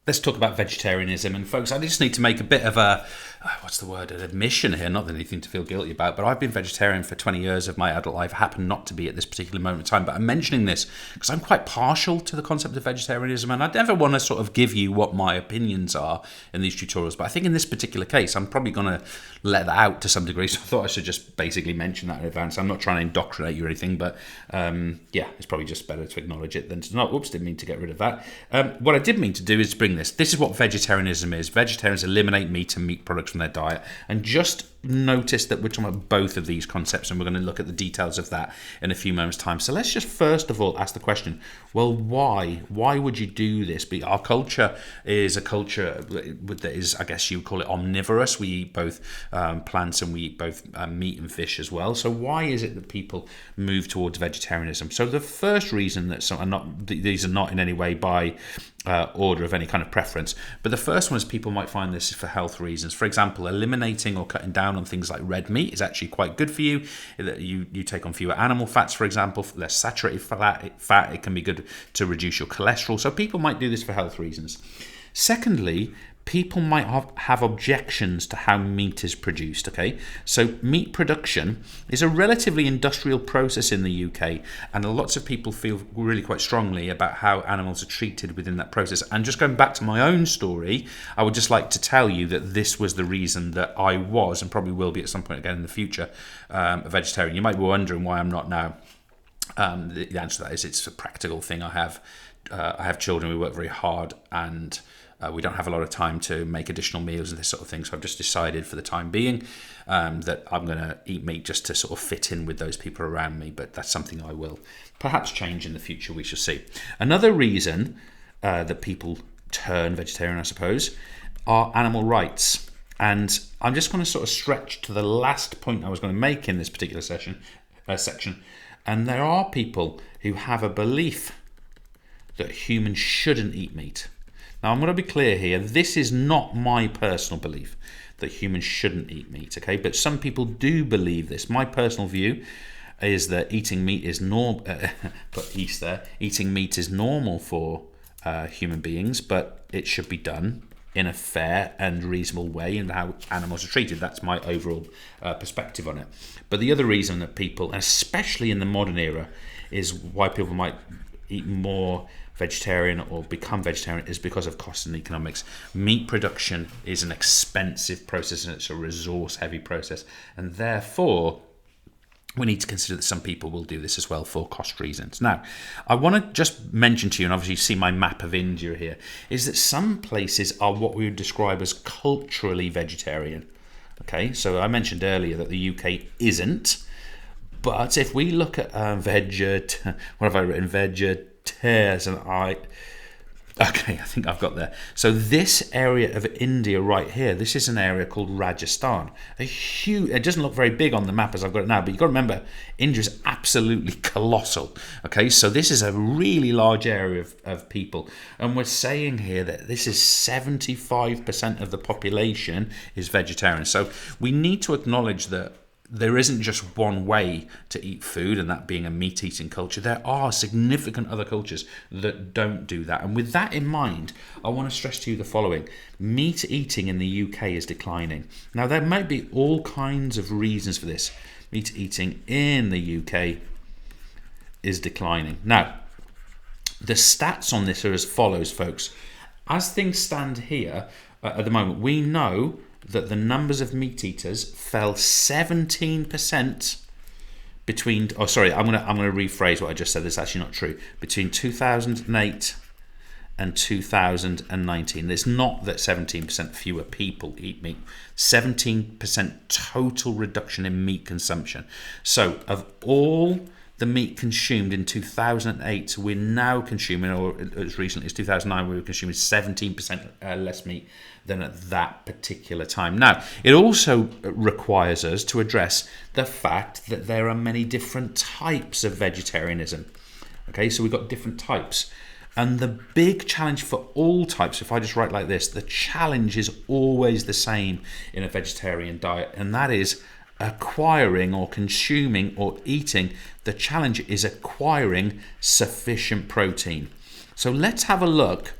Let's talk about vegetarianism. And folks, I just need to make a bit of a, an admission here, not anything to feel guilty about, but I've been vegetarian for 20 years of my adult life. I happen not to be at this particular moment in time, but I'm mentioning this because I'm quite partial to the concept of vegetarianism, and I never want to sort of give you what my opinions are in these tutorials, but I think in this particular case, I'm probably going to let that out to some degree, so I thought I should just basically mention that in advance. I'm not trying to indoctrinate you or anything, but it's probably just better to acknowledge it than to not. Oops, didn't mean to get rid of that. What I did mean to do is bring this. This is what vegetarianism is. Vegetarians eliminate meat and meat products from their diet. And just notice that we're talking about both of these concepts, and we're going to look at the details of that in a few moments' time. So let's just first of all ask the question, well, why? Why would you do this? Our culture is a culture that is, I guess you would call it omnivorous. We eat both plants and we eat both meat and fish as well. So why is it that people move towards vegetarianism? So the first reason that these are not in any way by order of any kind of preference, but the first one is people might find this for health reasons. For example, eliminating or cutting down on things like red meat is actually quite good for you. You take on fewer animal fats, for example, less saturated fat. It can be good to reduce your cholesterol. So people might do this for health reasons. Secondly, people might have objections to how meat is produced, okay? So meat production is a relatively industrial process in the UK, and lots of people feel really quite strongly about how animals are treated within that process. And just going back to my own story, I would just like to tell you that this was the reason that I was, and probably will be at some point again in the future, a vegetarian. You might be wondering why I'm not now. The answer to that is it's a practical thing. I have children, we work very hard, and we don't have a lot of time to make additional meals and this sort of thing. So I've just decided for the time being that I'm going to eat meat just to sort of fit in with those people around me. But that's something I will perhaps change in the future. We shall see. Another reason that people turn vegetarian, I suppose, are animal rights. And I'm just going to sort of stretch to the last point I was going to make in this particular section. And there are people who have a belief that humans shouldn't eat meat. Now, I'm going to be clear here. This is not my personal belief that humans shouldn't eat meat, okay? But some people do believe this. My personal view is that eating meat is normal. Eating meat is normal for human beings, but it should be done in a fair and reasonable way in how animals are treated. That's my overall perspective on it. But the other reason that people, and especially in the modern era, is why people might eat more vegetarian or become vegetarian is because of cost and economics. Meat production is an expensive process and it's a resource heavy process, and therefore we need to consider that some people will do this as well for cost reasons. Now, I want to just mention to you, and obviously you see my map of India here, is that some places are what we would describe as culturally vegetarian. Okay, so I mentioned earlier that the UK isn't, but if we look at what have I written? I think I've got there. So this area of India right here, this is an area called Rajasthan. It doesn't look very big on the map as I've got it now, but you've got to remember, India is absolutely colossal. Okay, so this is a really large area of people. And we're saying here that this is 75% of the population is vegetarian. So we need to acknowledge that there isn't just one way to eat food, and that being a meat-eating culture. There are significant other cultures that don't do that. And with that in mind, I want to stress to you the following. Meat eating in the UK is declining. Now, there might be all kinds of reasons for this. Meat eating in the UK is declining. Now, the stats on this are as follows, folks. As things stand here at the moment, we know that the numbers of meat eaters fell 17% between. I'm going to rephrase what I just said. This is actually not true. Between 2008 and 2019, it's not that 17% fewer people eat meat. 17% total reduction in meat consumption. So, of all the meat consumed in 2008, we're now consuming, or as recently as 2009, we were consuming 17% less meat than at that particular time. Now, it also requires us to address the fact that there are many different types of vegetarianism. Okay, so we've got different types. And the big challenge for all types, if I just write like this, the challenge is always the same in a vegetarian diet, and that is acquiring or consuming or eating. The challenge is acquiring sufficient protein. So let's have a look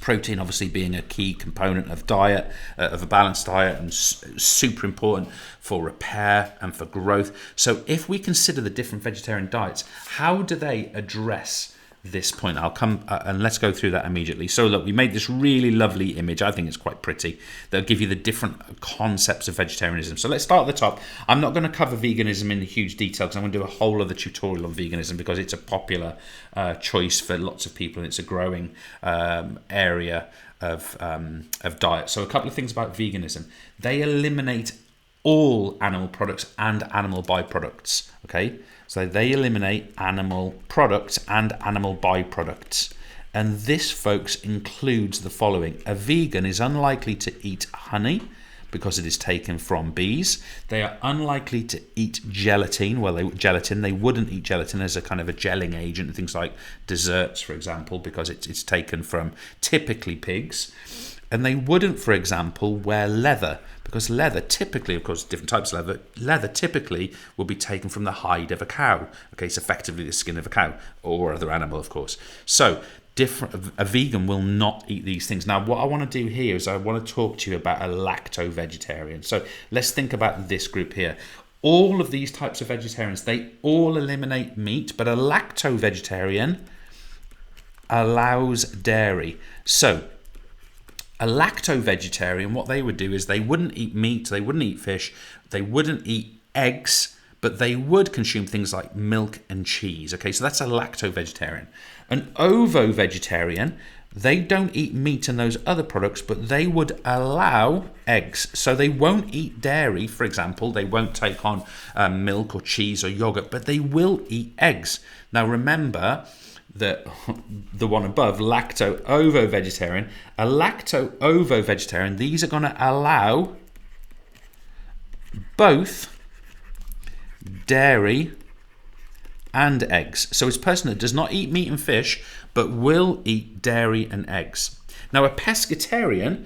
Protein obviously being a key component of diet, of a balanced diet, and super important for repair and for growth. So if we consider the different vegetarian diets, how do they address this point? I'll come and let's go through that immediately. So look, we made this really lovely image. I think it's quite pretty. That'll give you the different concepts of vegetarianism. So let's start at the top. I'm not going to cover veganism in huge detail because I'm going to do a whole other tutorial on veganism because it's a popular choice for lots of people and it's a growing area of diet. So a couple of things about veganism. They eliminate all animal products and animal byproducts. Okay. So they eliminate animal products and animal byproducts. And this, folks, includes the following. A vegan is unlikely to eat honey because it is taken from bees. They are unlikely to eat gelatin. Well, they wouldn't eat gelatin as a kind of a gelling agent, things like desserts, for example, because it's taken from typically pigs. And they wouldn't, for example, wear leather because leather typically, of course, different types of leather typically will be taken from the hide of a cow. Okay, it's effectively the skin of a cow or other animal, of course. So a vegan will not eat these things. Now, what I want to do here is I want to talk to you about a lacto-vegetarian. So let's think about this group here. All of these types of vegetarians, they all eliminate meat, but a lacto-vegetarian allows dairy. So a lacto-vegetarian, what they would do is they wouldn't eat meat, they wouldn't eat fish, they wouldn't eat eggs, but they would consume things like milk and cheese. Okay, so that's a lacto-vegetarian. An ovo-vegetarian, they don't eat meat and those other products, but they would allow eggs. So they won't eat dairy, for example. They won't take on milk or cheese or yogurt, but they will eat eggs. Now remember, the one above, lacto-ovo-vegetarian, a lacto-ovo-vegetarian, these are going to allow both dairy and eggs. So it's a person that does not eat meat and fish, but will eat dairy and eggs. Now a pescatarian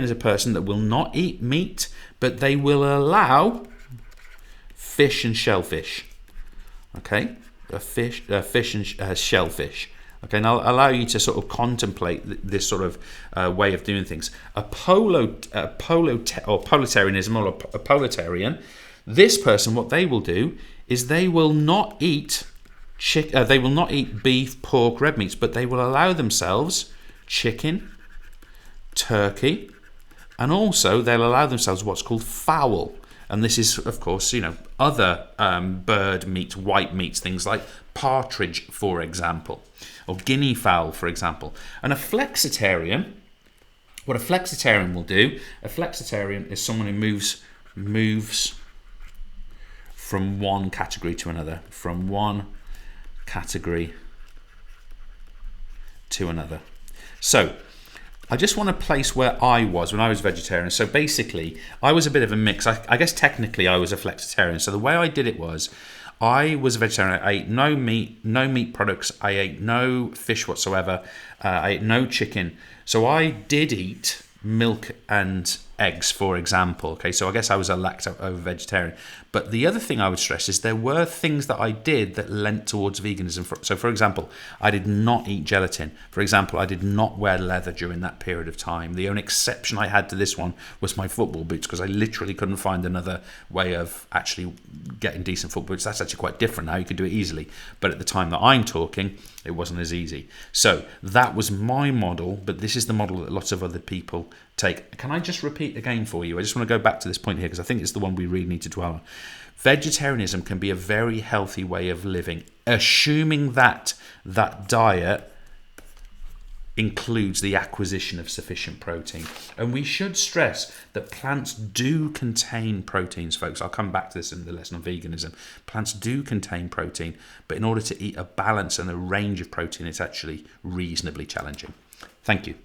is a person that will not eat meat, but they will allow fish and shellfish. Okay? Fish and shellfish. Okay, and I'll allow you to sort of contemplate this sort of way of doing things. A proletarianism or a proletarian, this person, what they will do is they will not eat beef, pork, red meats, but they will allow themselves chicken, turkey, and also they'll allow themselves what's called fowl. And this is, of course, other bird meat, white meats, things like partridge, for example, or guinea fowl, for example. And a flexitarian, what a flexitarian will do, a flexitarian is someone who moves from one category to another, from one category to another. So I just want to place where I was when I was vegetarian. So basically, I was a bit of a mix. I guess technically I was a flexitarian. So the way I did it was, I was a vegetarian. I ate no meat products. I ate no fish whatsoever. I ate no chicken. So I did eat milk and eggs, for example. Okay, so I guess I was a lacto-ovo-vegetarian. But the other thing I would stress is there were things that I did that lent towards veganism. So, for example, I did not eat gelatin. For example, I did not wear leather during that period of time. The only exception I had to this one was my football boots, because I literally couldn't find another way of actually getting decent football boots. That's actually quite different now. You can do it easily. But at the time that I'm talking, it wasn't as easy. So that was my model, but this is the model that lots of other people take. Can I just repeat again for you? I just want to go back to this point here because I think it's the one we really need to dwell on. Vegetarianism can be a very healthy way of living, assuming that that diet includes the acquisition of sufficient protein. And we should stress that plants do contain proteins, folks. I'll come back to this in the lesson on veganism. Plants do contain protein, but in order to eat a balance and a range of protein, it's actually reasonably challenging. Thank you.